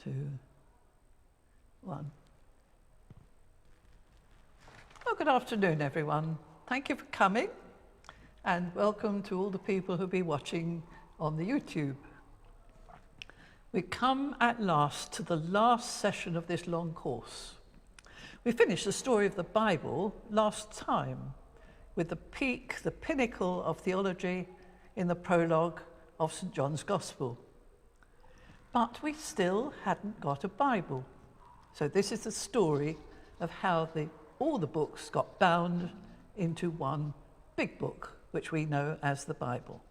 2, 1. Well, good afternoon, everyone. Thank you for coming, and welcome to all the people who'll be watching on the YouTube. We come at last to the last session of this long course. We finished the story of the Bible last time with the peak, the pinnacle of theology in the prologue of St. John's Gospel. But we still hadn't got a Bible. So this is the story of how all the books got bound into one big book, which we know as the Bible.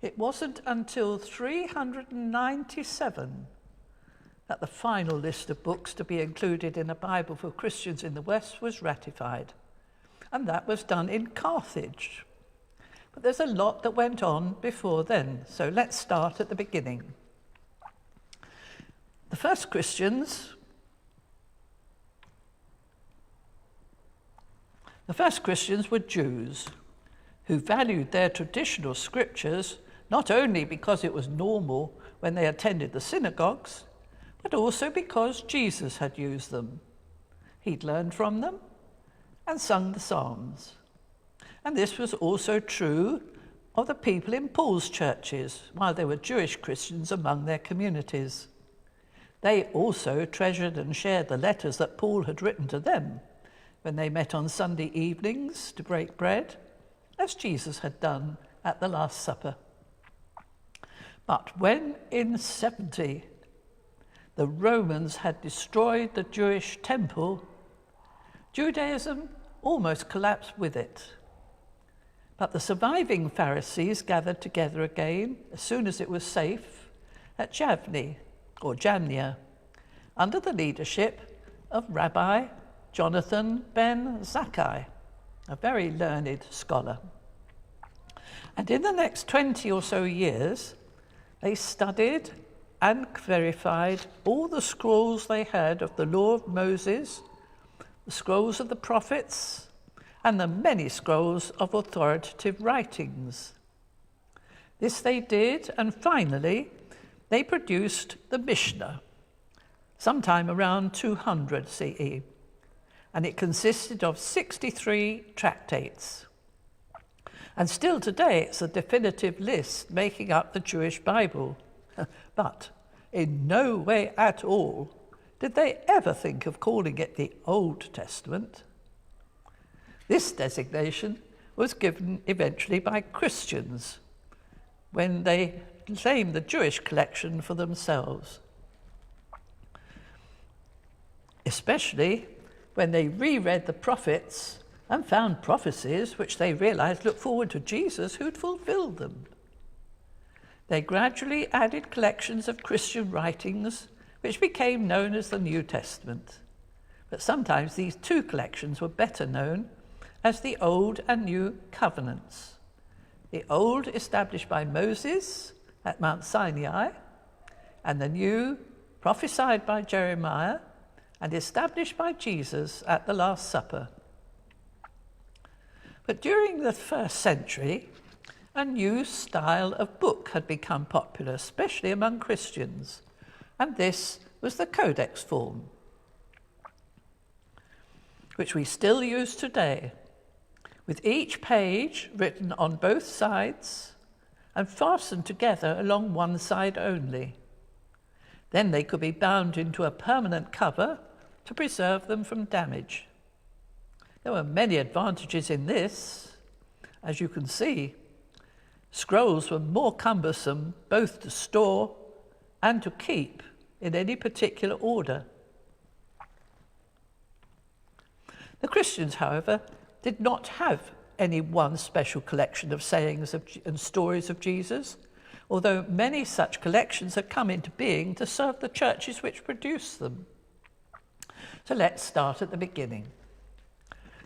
It wasn't until 397 that the final list of books to be included in a Bible for Christians in the West was ratified. And that was done in Carthage. But there's a lot that went on before then, so let's start at the beginning. The first Christians were Jews who valued their traditional scriptures not only because it was normal when they attended the synagogues, but also because Jesus had used them. He'd learned from them and sung the Psalms. And this was also true of the people in Paul's churches, while there were Jewish Christians among their communities. They also treasured and shared the letters that Paul had written to them when they met on Sunday evenings to break bread, as Jesus had done at the Last Supper. But when in 70 the Romans had destroyed the Jewish temple, Judaism almost collapsed with it. But the surviving Pharisees gathered together again as soon as it was safe at Jamnia, under the leadership of Rabbi Jonathan ben Zakkai, a very learned scholar. And in the next 20 or so years, they studied and verified all the scrolls they had of the law of Moses, the scrolls of the prophets, and the many scrolls of authoritative writings. This they did, and finally they produced the Mishnah, sometime around 200 CE, and it consisted of 63 tractates. And still today it's a definitive list making up the Jewish Bible. But in no way at all did they ever think of calling it the Old Testament. This designation was given eventually by Christians when they claimed the Jewish collection for themselves, especially when they reread the prophets and found prophecies which they realized looked forward to Jesus who'd fulfilled them. They gradually added collections of Christian writings which became known as the New Testament. But sometimes these two collections were better known as the Old and New Covenants. The Old established by Moses at Mount Sinai, and the New prophesied by Jeremiah and established by Jesus at the Last Supper. But during the first century, a new style of book had become popular, especially among Christians, and this was the codex form, which we still use today, with each page written on both sides and fastened together along one side only. Then they could be bound into a permanent cover to preserve them from damage. There were many advantages in this. As you can see, scrolls were more cumbersome both to store and to keep in any particular order. The Christians, however, did not have any one special collection of sayings and stories of Jesus, although many such collections had come into being to serve the churches which produced them. So let's start at the beginning.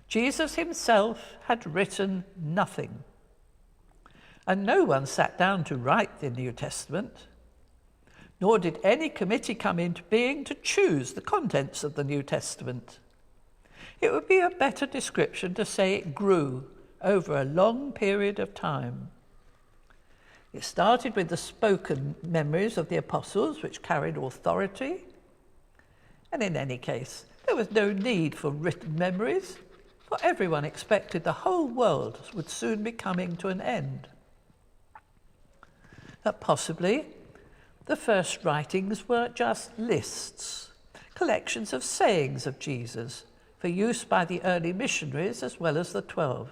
Jesus himself had written nothing, and no one sat down to write the New Testament, nor did any committee come into being to choose the contents of the New Testament. It would be a better description to say it grew over a long period of time. It started with the spoken memories of the apostles, which carried authority. And in any case, there was no need for written memories, for everyone expected the whole world would soon be coming to an end. That possibly the first writings were just lists, collections of sayings of Jesus for use by the early missionaries as well as the 12.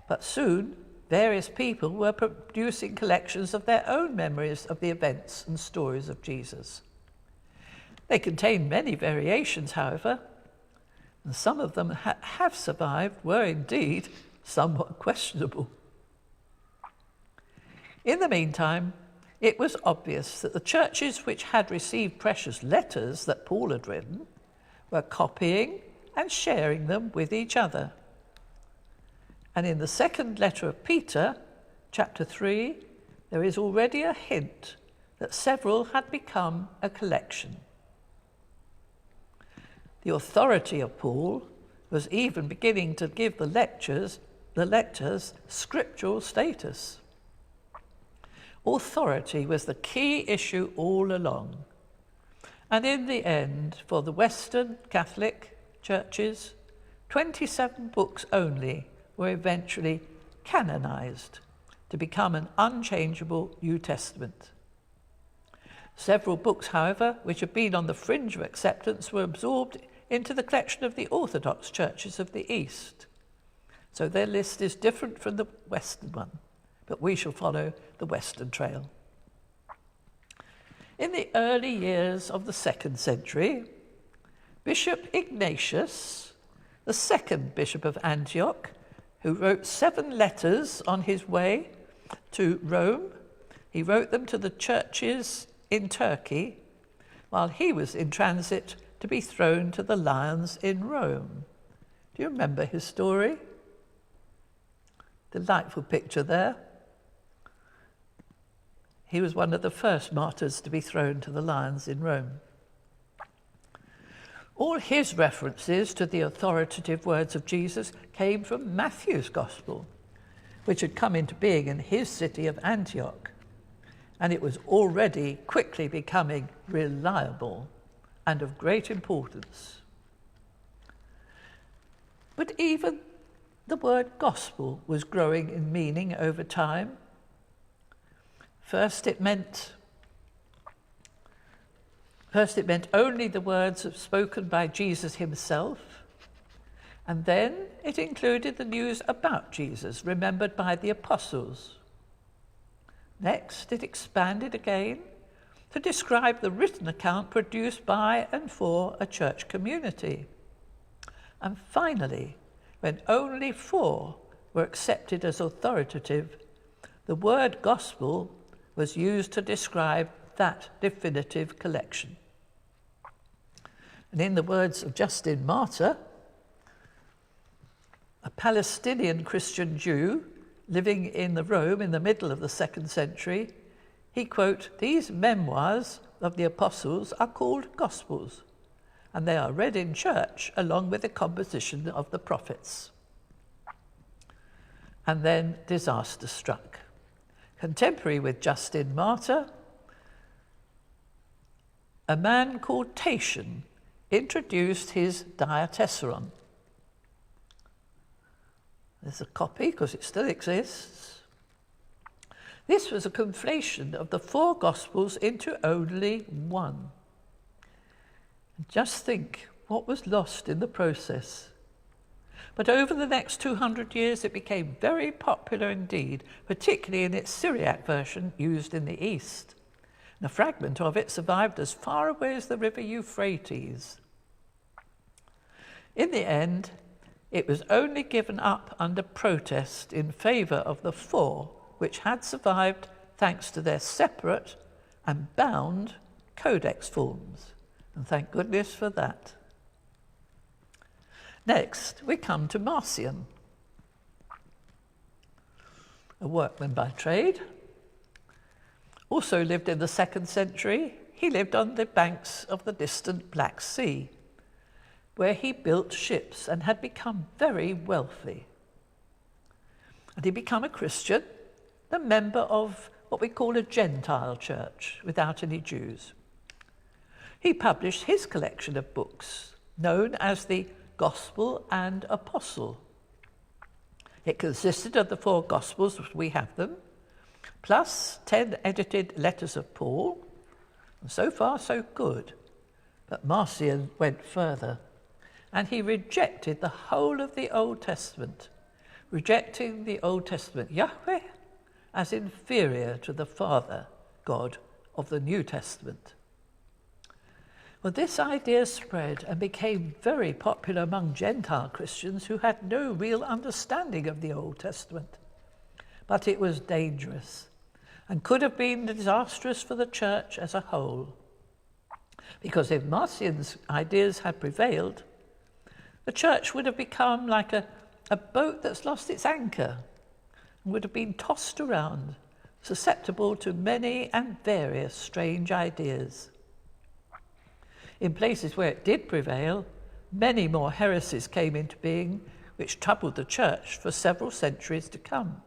But soon, various people were producing collections of their own memories of the events and stories of Jesus. They contain many variations, however, and some of them have survived were indeed somewhat questionable. In the meantime, it was obvious that the churches which had received precious letters that Paul had written were copying and sharing them with each other. And in the second letter of Peter, chapter 3, there is already a hint that several had become a collection. The authority of Paul was even beginning to give the lectors scriptural status. Authority was the key issue all along. And in the end, for the Western Catholic churches, 27 books only were eventually canonized to become an unchangeable New Testament. Several books, however, which had been on the fringe of acceptance were absorbed into the collection of the Orthodox churches of the East. So their list is different from the Western one, but we shall follow the Western trail. In the early years of the 2nd century, Bishop Ignatius, the second Bishop of Antioch, who wrote 7 letters on his way to Rome, he wrote them to the churches in Turkey while he was in transit to be thrown to the lions in Rome. Do you remember his story? Delightful picture there. He was one of the first martyrs to be thrown to the lions in Rome. All his references to the authoritative words of Jesus came from Matthew's Gospel, which had come into being in his city of Antioch, and it was already quickly becoming reliable and of great importance. But even the word gospel was growing in meaning over time. First it meant only the words spoken by Jesus himself, and then it included the news about Jesus remembered by the apostles. Next, it expanded again to describe the written account produced by and for a church community. And finally, when only 4 were accepted as authoritative, the word gospel was used to describe that definitive collection. And in the words of Justin Martyr, a Palestinian Christian Jew living in Rome in the middle of the 2nd century, he quote, "These memoirs of the apostles are called gospels, and they are read in church along with the composition of the prophets." And then disaster struck. Contemporary with Justin Martyr, a man called Tatian introduced his Diatessaron. There's a copy because it still exists. This was a conflation of the 4 Gospels into only one. And just think what was lost in the process. But over the next 200 years it became very popular indeed, particularly in its Syriac version used in the East. And a fragment of it survived as far away as the river Euphrates. In the end, it was only given up under protest in favour of the 4 which had survived thanks to their separate and bound codex forms. And thank goodness for that. Next, we come to Marcion, a workman by trade. Also lived in the 2nd century. He lived on the banks of the distant Black Sea, where he built ships and had become very wealthy. And he became a Christian, the member of what we call a Gentile church without any Jews. He published his collection of books, known as the Gospel and Apostle. It consisted of the 4 Gospels, as we have them, plus 10 edited letters of Paul, and so far so good. But Marcion went further, and he rejected the whole of the Old Testament, rejecting the Old Testament Yahweh as inferior to the Father God of the New Testament. Well, this idea spread and became very popular among Gentile Christians who had no real understanding of the Old Testament. But it was dangerous and could have been disastrous for the church as a whole. Because if Marcion's ideas had prevailed, the church would have become like a boat that's lost its anchor and would have been tossed around, susceptible to many and various strange ideas. In places where it did prevail, many more heresies came into being, which troubled the church for several centuries to come.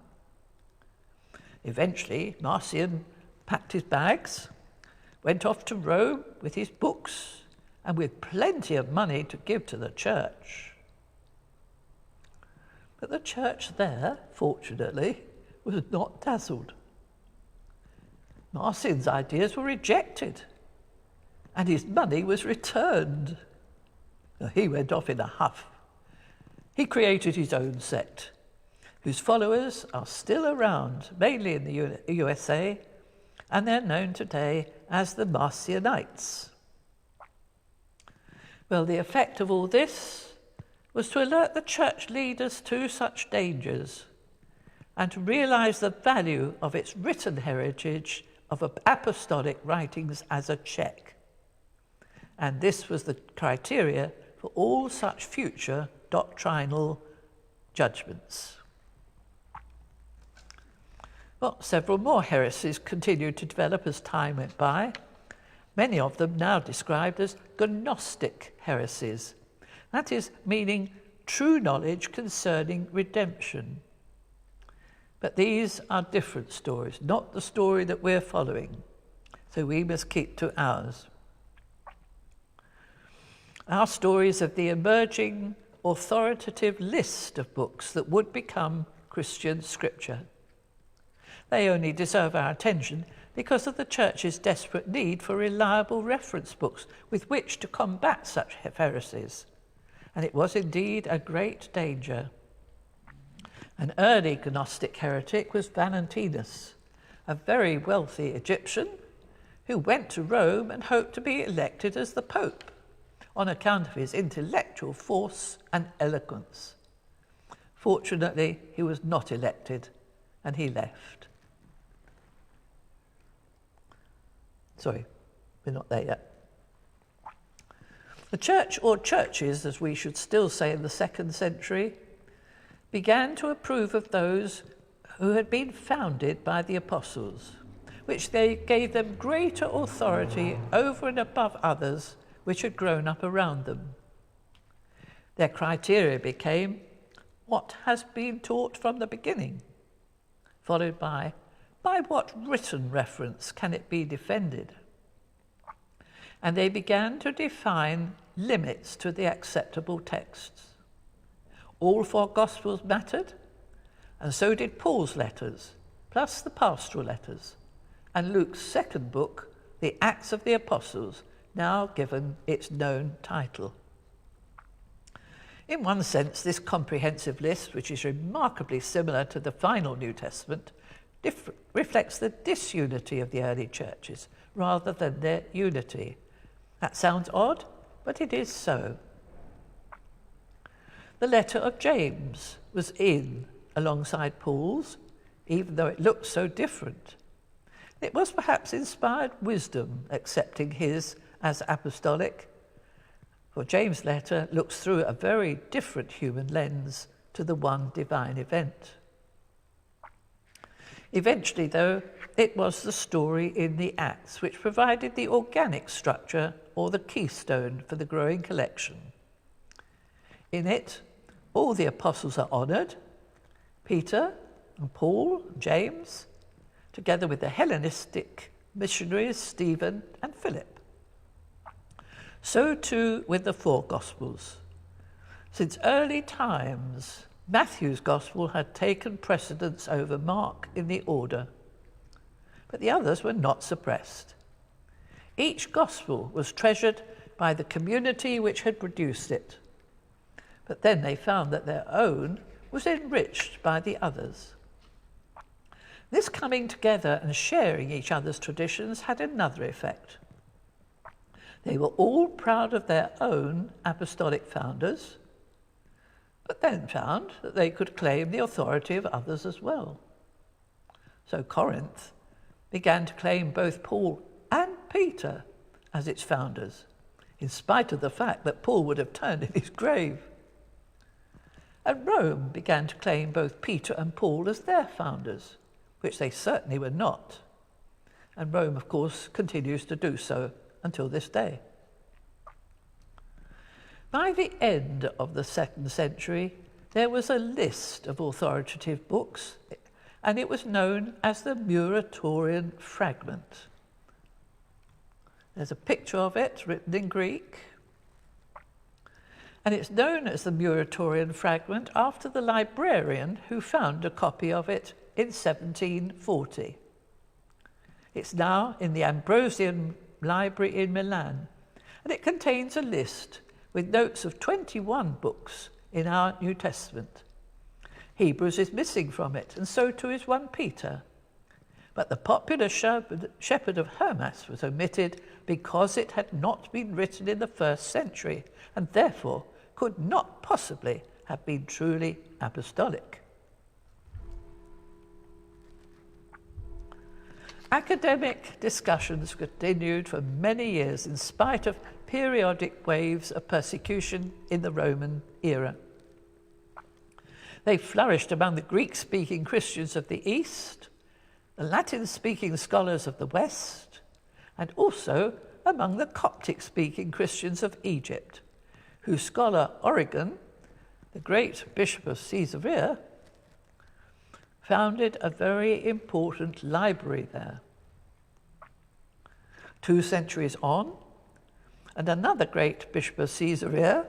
Eventually, Marcion packed his bags, went off to Rome with his books and with plenty of money to give to the church. But the church there, fortunately, was not dazzled. Marcion's ideas were rejected, and his money was returned. He went off in a huff. He created his own sect, whose followers are still around, mainly in the USA, and they're known today as the Marcionites. Well, the effect of all this was to alert the church leaders to such dangers and to realize the value of its written heritage of apostolic writings as a check. And this was the criteria for all such future doctrinal judgments. Well, several more heresies continued to develop as time went by, many of them now described as Gnostic heresies. That is, meaning true knowledge concerning redemption. But these are different stories, not the story that we're following. So we must keep to ours. Our story is of the emerging authoritative list of books that would become Christian scripture. They only deserve our attention because of the Church's desperate need for reliable reference books with which to combat such heresies. And it was indeed a great danger. An early Gnostic heretic was Valentinus, a very wealthy Egyptian who went to Rome and hoped to be elected as the Pope on account of his intellectual force and eloquence. Fortunately, he was not elected and he left. Sorry, we're not there yet. The church, or churches as we should still say in the 2nd century, began to approve of those who had been founded by the apostles, which they gave them greater authority over and above others which had grown up around them. Their criteria became what has been taught from the beginning, followed by what written reference can it be defended? And they began to define limits to the acceptable texts. All 4 Gospels mattered, and so did Paul's letters, plus the pastoral letters, and Luke's 2nd book, the Acts of the Apostles, now given its known title. In one sense, this comprehensive list, which is remarkably similar to the final New Testament, reflects the disunity of the early churches rather than their unity. That sounds odd, but it is so. The letter of James was in alongside Paul's, even though it looked so different. It was perhaps inspired wisdom accepting his as apostolic, for James' letter looks through a very different human lens to the one divine event. Eventually, though, it was the story in the Acts which provided the organic structure or the keystone for the growing collection. In it, all the apostles are honoured, Peter and Paul, James, together with the Hellenistic missionaries Stephen and Philip. So too with the four Gospels. Since early times, Matthew's Gospel had taken precedence over Mark in the order, but the others were not suppressed. Each Gospel was treasured by the community which had produced it, but then they found that their own was enriched by the others. This coming together and sharing each other's traditions had another effect. They were all proud of their own apostolic founders, but then found that they could claim the authority of others as well. So Corinth began to claim both Paul and Peter as its founders, in spite of the fact that Paul would have turned in his grave. And Rome began to claim both Peter and Paul as their founders, which they certainly were not. And Rome, of course, continues to do so until this day. By the end of the 2nd century, there was a list of authoritative books, and it was known as the Muratorian Fragment. There's a picture of it written in Greek, and it's known as the Muratorian Fragment after the librarian who found a copy of it in 1740. It's now in the Ambrosian Library in Milan, and it contains a list with notes of 21 books in our New Testament. Hebrews is missing from it, and so too is 1 Peter. But the popular Shepherd of Hermas was omitted because it had not been written in the 1st century, and therefore could not possibly have been truly apostolic. Academic discussions continued for many years in spite of periodic waves of persecution in the Roman era. They flourished among the Greek-speaking Christians of the East, the Latin-speaking scholars of the West, and also among the Coptic-speaking Christians of Egypt, whose scholar Origen, the great bishop of Caesarea, founded a very important library there. 2 centuries on, and another great bishop of Caesarea,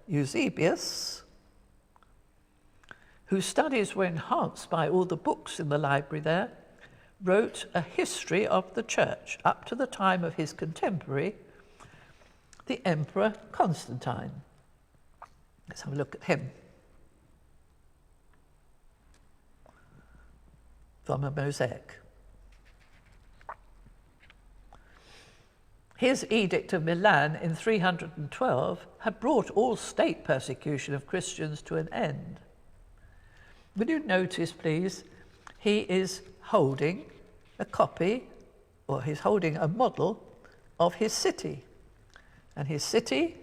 Eusebius, whose studies were enhanced by all the books in the library there, wrote a history of the church up to the time of his contemporary, the Emperor Constantine. Let's have a look at him. From a mosaic. His Edict of Milan in 312 had brought all state persecution of Christians to an end. Will you notice, please, he is holding a copy, or he's holding a model of his city. And his city,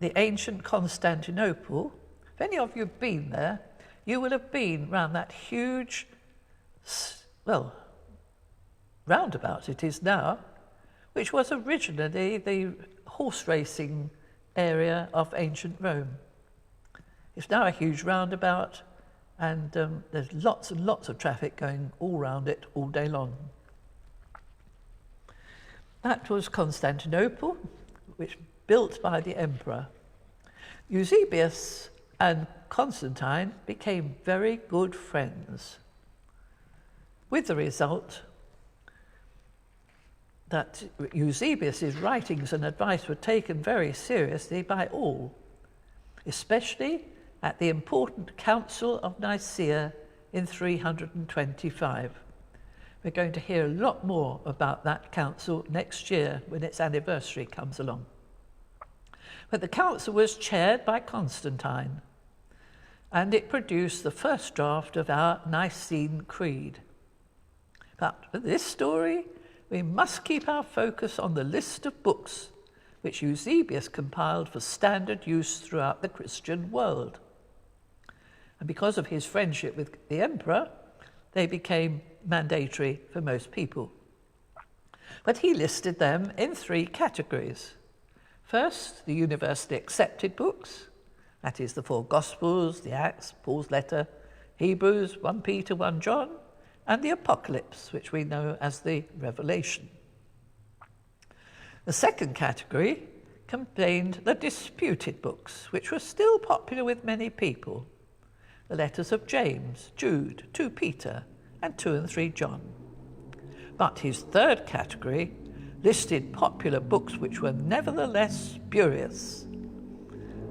the ancient Constantinople, if any of you have been there, you will have been round that huge, well, roundabout it is now, which was originally the horse racing area of ancient Rome. It's now a huge roundabout, and there's lots and lots of traffic going all round it all day long. That was Constantinople, which built by the emperor. Eusebius and Constantine became very good friends, with the result that Eusebius's writings and advice were taken very seriously by all, especially at the important Council of Nicaea in 325. We're going to hear a lot more about that council next year when its anniversary comes along. But the council was chaired by Constantine, and it produced the first draft of our Nicene Creed. But for this story, we must keep our focus on the list of books which Eusebius compiled for standard use throughout the Christian world. And because of his friendship with the emperor, they became mandatory for most people. But he listed them in 3 categories. First, the universally accepted books, that is the 4 Gospels, the Acts, Paul's letter, Hebrews, 1 Peter, 1 John, and the Apocalypse, which we know as the Revelation. The second category contained the disputed books, which were still popular with many people. The letters of James, Jude, 2 Peter, and 2 and 3 John. But his third category listed popular books which were nevertheless spurious.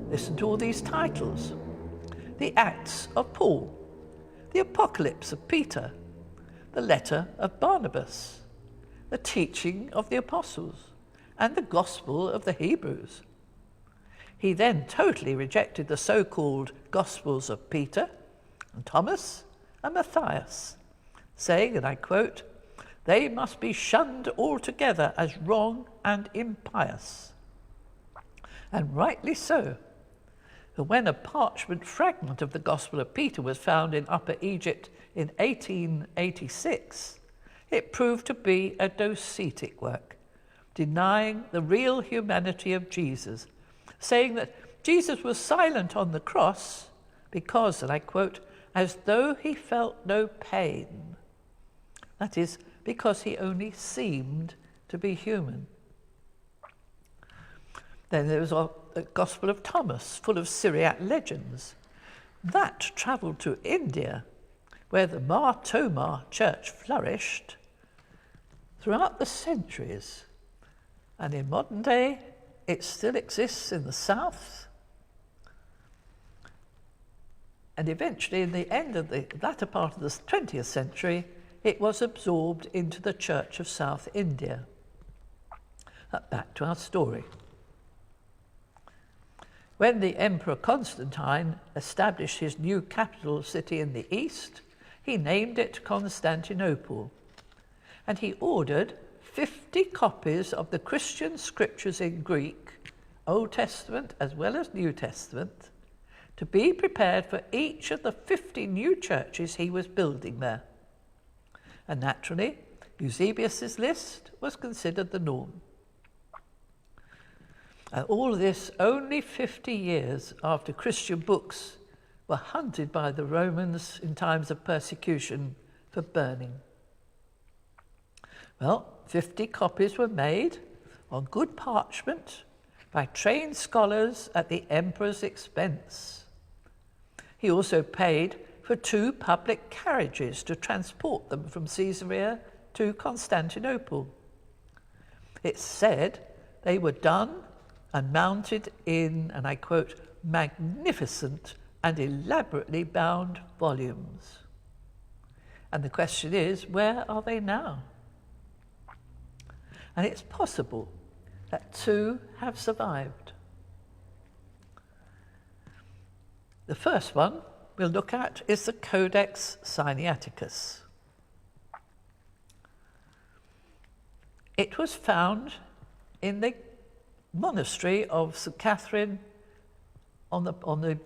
Listen to all these titles: the Acts of Paul, the Apocalypse of Peter, the letter of Barnabas, the teaching of the apostles, and the Gospel of the Hebrews. He then totally rejected the so-called Gospels of Peter and Thomas and Matthias, saying, and I quote, "They must be shunned altogether as wrong and impious." And rightly so. For when a parchment fragment of the Gospel of Peter was found in Upper Egypt in 1886, it proved to be a docetic work, denying the real humanity of Jesus, saying that Jesus was silent on the cross because, and I quote, "as though he felt no pain." That is, because he only seemed to be human. Then there was the Gospel of Thomas, full of Syriac legends. That travelled to India, where the Mar Thoma church flourished throughout the centuries. And in modern day, it still exists in the south. And eventually, in the end of the latter part of the 20th century, it was absorbed into the Church of South India. Back to our story. When the Emperor Constantine established his new capital city in the east, he named it Constantinople, and he ordered 50 copies of the Christian scriptures in Greek, Old Testament as well as New Testament, to be prepared for each of the 50 new churches he was building there. And naturally, Eusebius's list was considered the norm. And all this only 50 years after Christian books were hunted by the Romans in times of persecution for burning. Well, 50 copies were made on good parchment by trained scholars at the emperor's expense. He also paid for 2 public carriages to transport them from Caesarea to Constantinople. It's said they were done and mounted in, and I quote, "magnificent and elaborately bound volumes." And the question is, where are they now? And it's possible that 2 have survived. The first one we'll look at is the Codex Sinaiticus. It was found in the monastery of St. Catherine on the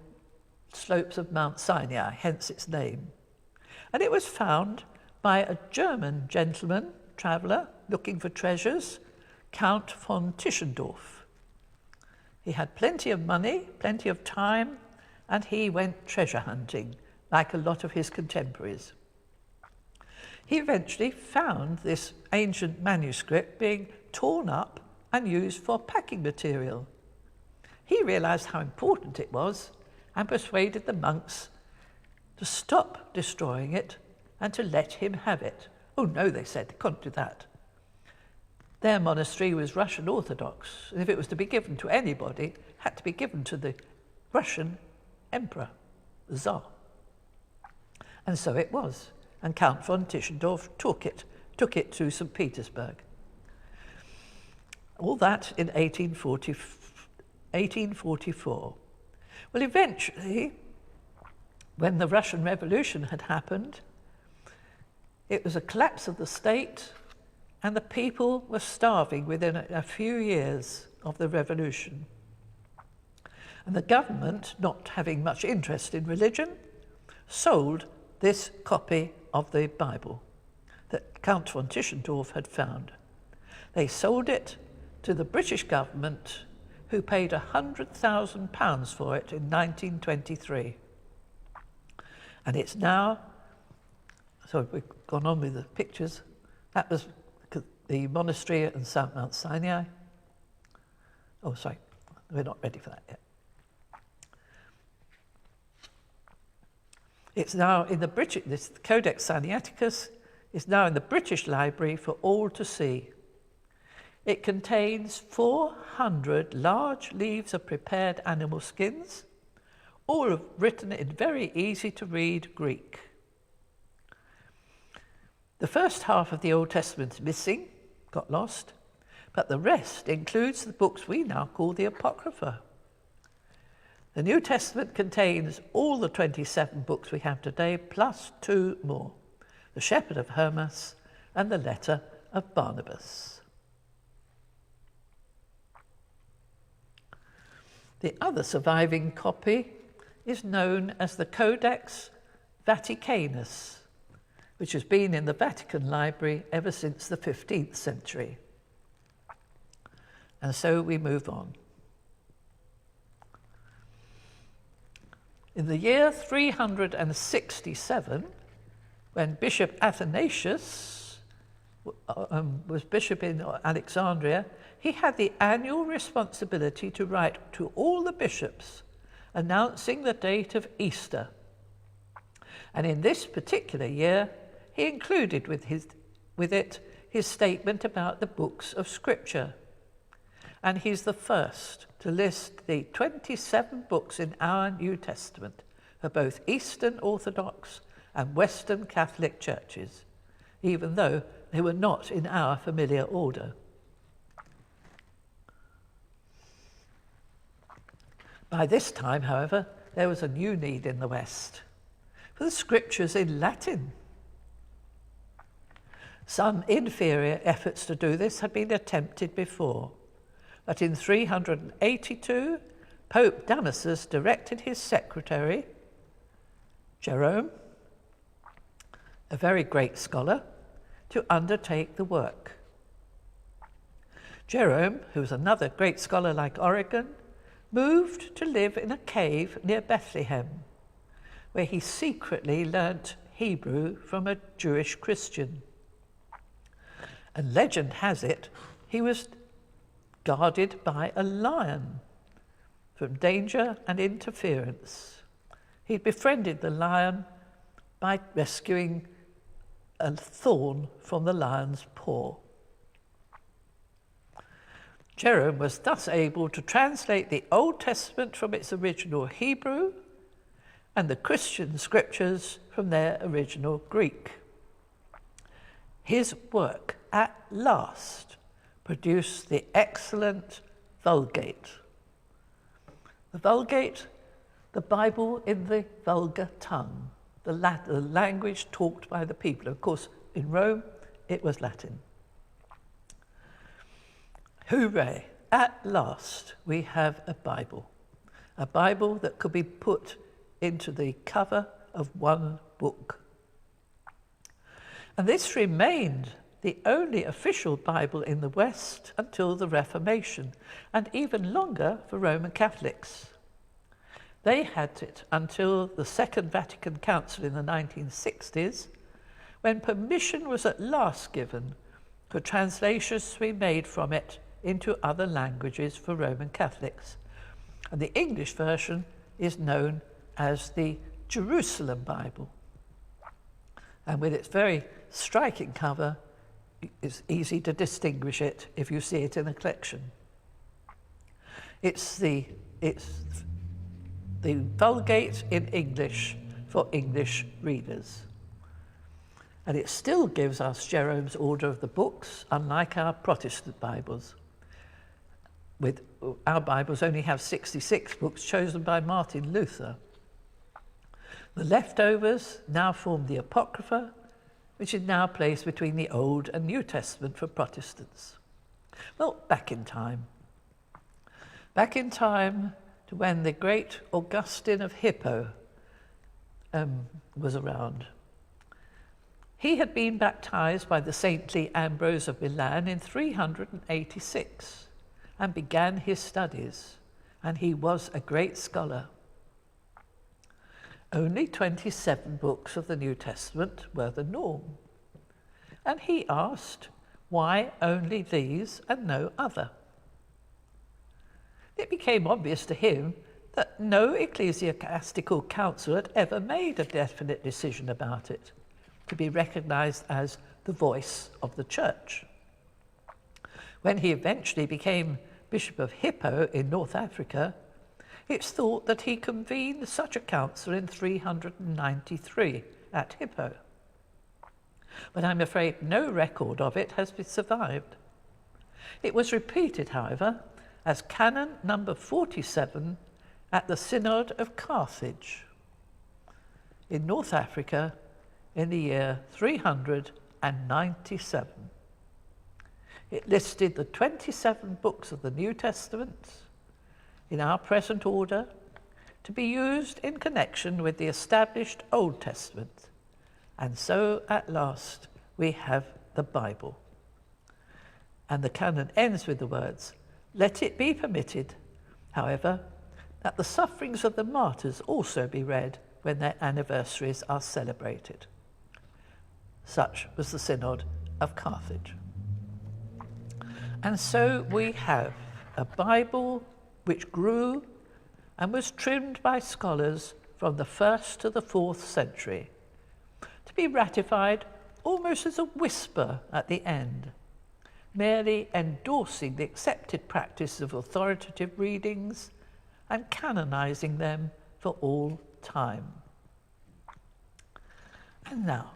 slopes of Mount Sinai, hence its name. And it was found by a German gentleman, traveller, looking for treasures, Count von Tischendorf. He had plenty of money, plenty of time, and he went treasure hunting, like a lot of his contemporaries. He eventually found this ancient manuscript being torn up and used for packing material. He realised how important it was and persuaded the monks to stop destroying it and to let him have it. Oh no, they said, they couldn't do that. Their monastery was Russian Orthodox, and if it was to be given to anybody, it had to be given to the Russian emperor, the Tsar. And so it was, and Count von Tischendorf took it to St. Petersburg. All that in 1844. Well, eventually, when the Russian Revolution had happened, it was a collapse of the state, and the people were starving within a few years of the revolution. And the government, not having much interest in religion, sold this copy of the Bible that Count von Tischendorf had found. They sold it to the British government, who paid £100,000 for it in 1923. And it's now So we've gone on with the pictures. That was the monastery in South Mount Sinai. Oh, sorry, we're not ready for that yet. It's now in the British, this Codex Sinaiticus is now in the British Library for all to see. It contains 400 large leaves of prepared animal skins, all written in very easy to read Greek. The first half of the Old Testament is missing, got lost, but the rest includes the books we now call the Apocrypha. The New Testament contains all the 27 books we have today, plus 2 more, the Shepherd of Hermas and the Letter of Barnabas. The other surviving copy is known as the Codex Vaticanus, which has been in the Vatican Library ever since the 15th century. And so we move on. In the year 367, when Bishop Athanasius was bishop in Alexandria, he had the annual responsibility to write to all the bishops announcing the date of Easter. And in this particular year, he included with it his statement about the books of Scripture. And he's the first to list the 27 books in our New Testament for both Eastern Orthodox and Western Catholic churches, even though they were not in our familiar order. By this time, however, there was a new need in the West for the Scriptures in Latin. Some inferior efforts to do this had been attempted before, but in 382, Pope Damasus directed his secretary, Jerome, a very great scholar, to undertake the work. Jerome, who was another great scholar like Origen, moved to live in a cave near Bethlehem, where he secretly learnt Hebrew from a Jewish Christian. And legend has it, he was guarded by a lion from danger and interference. He befriended the lion by rescuing a thorn from the lion's paw. Jerome was thus able to translate the Old Testament from its original Hebrew and the Christian scriptures from their original Greek. His work at last produced the excellent Vulgate. The Vulgate, the Bible in the vulgar tongue, the language talked by the people. Of course, in Rome, it was Latin. Hooray! At last, we have a Bible that could be put into the cover of one book. And this remained the only official Bible in the West until the Reformation, and even longer for Roman Catholics. They had it until the Second Vatican Council in the 1960s, when permission was at last given for translations to be made from it into other languages for Roman Catholics. And the English version is known as the Jerusalem Bible. And with its very striking cover, it's easy to distinguish it if you see it in a collection. It's the Vulgate in English for English readers. And it still gives us Jerome's order of the books, unlike our Protestant Bibles. Our Bibles only have 66 books chosen by Martin Luther. The leftovers now form the Apocrypha, which is now placed between the Old and New Testament for Protestants. Well, back in time to when the great Augustine of Hippo was around. He had been baptized by the saintly Ambrose of Milan in 386 and began his studies, and he was a great scholar. Only 27 books of the New Testament were the norm. And he asked, why only these and no other? It became obvious to him that no ecclesiastical council had ever made a definite decision about it, to be recognised as the voice of the church. When he eventually became Bishop of Hippo in North Africa, it's thought that he convened such a council in 393 at Hippo. But I'm afraid no record of it has been survived. It was repeated, however, as Canon number 47 at the Synod of Carthage in North Africa in the year 397. It listed the 27 books of the New Testament in our present order to be used in connection with the established Old Testament. And so at last we have the Bible. And the canon ends with the words, "Let it be permitted, however, that the sufferings of the martyrs also be read when their anniversaries are celebrated." Such was the Synod of Carthage. And so we have a Bible which grew and was trimmed by scholars from the 1st to the 4th century, to be ratified almost as a whisper at the end, merely endorsing the accepted practice of authoritative readings and canonizing them for all time. And now,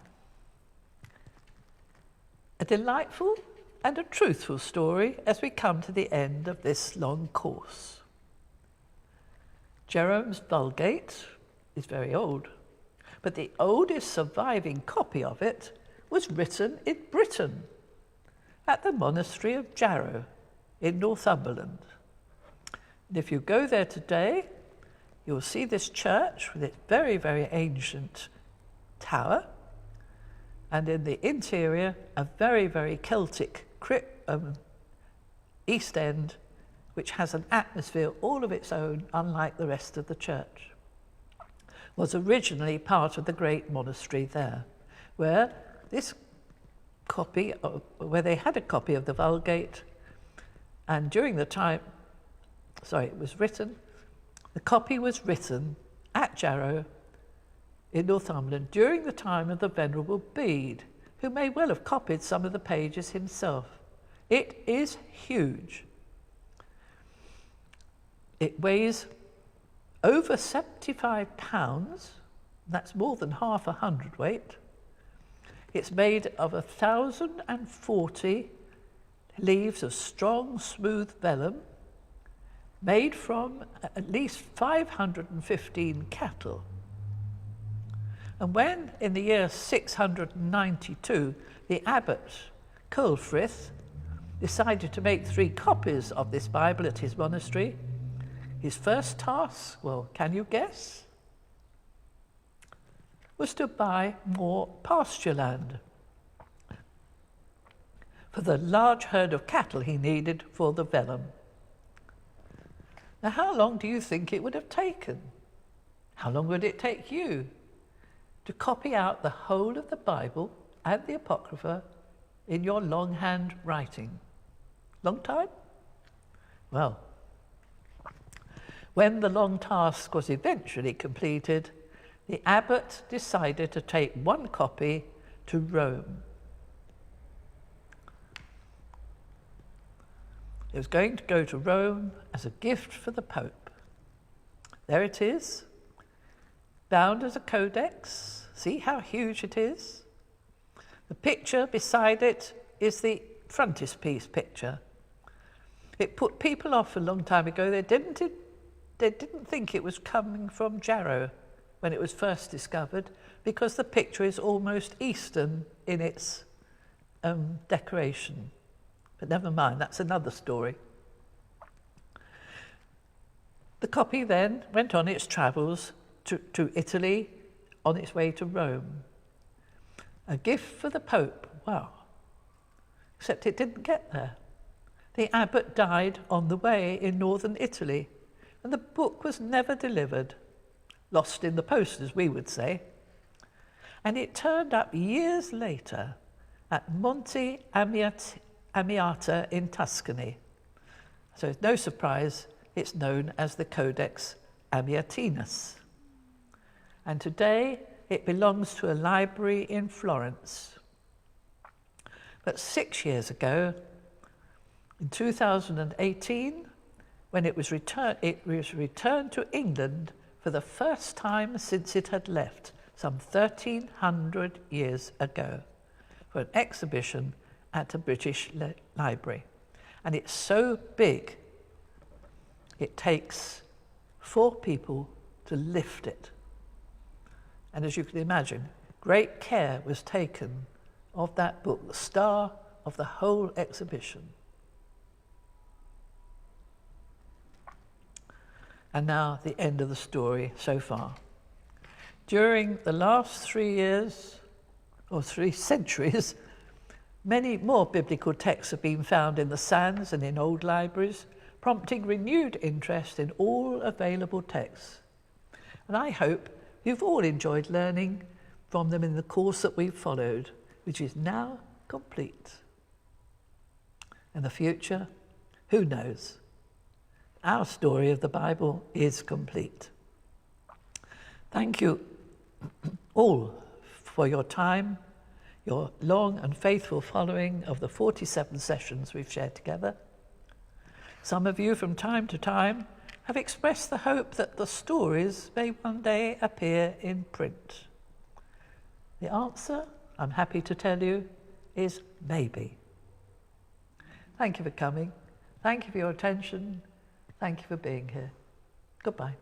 a delightful and a truthful story as we come to the end of this long course. Jerome's Vulgate is very old, but the oldest surviving copy of it was written in Britain at the monastery of Jarrow in Northumberland. And if you go there today, you'll see this church with its very, very ancient tower, and in the interior, a very, very Celtic east end, which has an atmosphere all of its own, unlike the rest of the church. Was originally part of the great monastery there, where they had a copy of the Vulgate, and during the time, the copy was written at Jarrow in Northumberland during the time of the Venerable Bede, who may well have copied some of the pages himself. It is huge. It weighs over 75 pounds, that's more than half a hundredweight. It's made of 1,040 leaves of strong, smooth vellum, made from at least 515 cattle. And when, in the year 692, the abbot Culfrith decided to make 3 copies of this Bible at his monastery, his first task, well, can you guess? Was to buy more pasture land for the large herd of cattle he needed for the vellum. Now, how long do you think it would have taken? How long would it take you to copy out the whole of the Bible and the Apocrypha in your longhand writing? Long time? Well, when the long task was eventually completed, the abbot decided to take 1 copy to Rome. It was going to go to Rome as a gift for the Pope. There it is, bound as a codex. See how huge it is? The picture beside it is the frontispiece picture. It put people off a long time ago. They didn't think it was coming from Jarrow when it was first discovered, because the picture is almost Eastern in its decoration. But never mind, that's another story. The copy then went on its travels to Italy, on its way to Rome. A gift for the Pope, wow. Except it didn't get there. The abbot died on the way in northern Italy, and the book was never delivered. lost in the post, as we would say. And it turned up years later at Monte Amiata in Tuscany. So it's no surprise it's known as the Codex Amiatinus. And today it belongs to a library in Florence. But 6 years ago, in 2018, when it was returned to England for the first time since it had left, some 1,300 years ago, for an exhibition at a British library. And it's so big, it takes 4 people to lift it. And as you can imagine, great care was taken of that book, the star of the whole exhibition. And now the end of the story so far. During the last 3 years, or 3 centuries, many more biblical texts have been found in the sands and in old libraries, prompting renewed interest in all available texts. And I hope you've all enjoyed learning from them in the course that we've followed, which is now complete. In the future, who knows? Our story of the Bible is complete. Thank you all for your time, your long and faithful following of the 47 sessions we've shared together. Some of you from time to time have expressed the hope that the stories may one day appear in print. The answer, I'm happy to tell you, is maybe. Thank you for coming. Thank you for your attention. Thank you for being here. Goodbye.